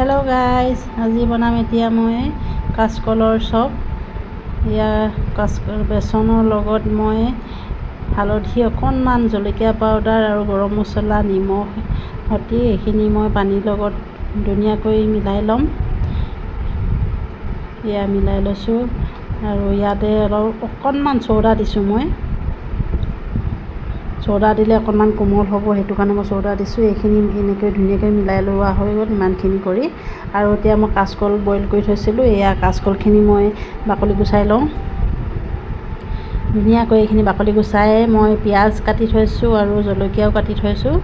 Hello' guys, আজি বনাম এতিয়া মই কাচকলৰ চপ। বেচনৰ লগত মই হালধি অকণমান, জলকীয়া পাউডাৰ আৰু গৰম মছলা, নিমখ সৈতে এইখিনি মই পানীৰ লগত ধুনীয়াকৈ মিলাই ল'ম। মিলাই লৈছোঁ আৰু ইয়াতে অকণমান চ'ডা দিছোঁ। মই চ'ডা দিলে অকণমান কোমল হ'ব, সেইটো কাৰণে মই চ'ডা দিছোঁ। এইখিনি এনেকৈ ধুনীয়াকৈ মিলাই লোৱা হৈ গ'ল ইমানখিনি কৰি। আৰু এতিয়া মই কাচকল বইল কৰি থৈছিলোঁ, কাচকলখিনি মই বাকলি গুচাই লওঁ ধুনীয়াকৈ। এইখিনি বাকলি গুচাই মই পিঁয়াজ কাটি থৈছোঁ আৰু জলকীয়াও কাটি থৈছোঁ।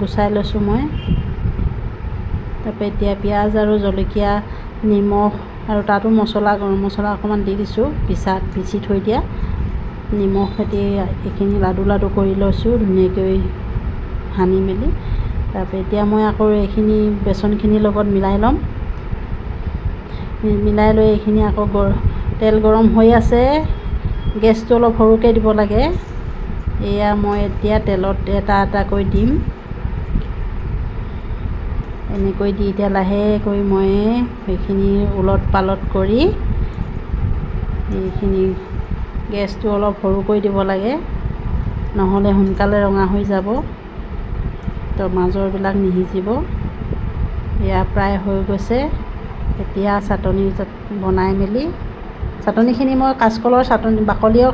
গুচাই লৈছোঁ মই। তাৰপৰা এতিয়া পিঁয়াজ আৰু জলকীয়া, নিমখ আৰু তাতো মছলা, গৰম মছলা অকণমান দি দিছোঁ, পিচি থৈ দিয়া। নিমখ সৈতে এইখিনি লাডু লাডু কৰি লৈছোঁ ধুনীয়াকৈ সানি মেলি। তাৰপৰা এতিয়া মই আকৌ এইখিনি বেচনখিনিৰ লগত মিলাই ল'ম। মিলাই লৈ এইখিনি আকৌ তেল গৰম হৈ আছে, গেছটো অলপ সৰুকৈ দিব লাগে। মই এতিয়া তেলত এটা এটাকৈ দিম। এনেকৈ দি এতিয়া লাহেকৈ মই এইখিনি ওলট পালট কৰি এইখিনি গেছটো অলপ সৰুকৈ দিব লাগে, নহ'লে সোনকালে ৰঙা হৈ যাব, তো মাজৰবিলাক নিসিজিব। প্ৰায় হৈ গৈছে। এতিয়া চাটনি বনাই মেলি, চাটনিখিনি মই কাচকলৰ চাটনি বাকলিও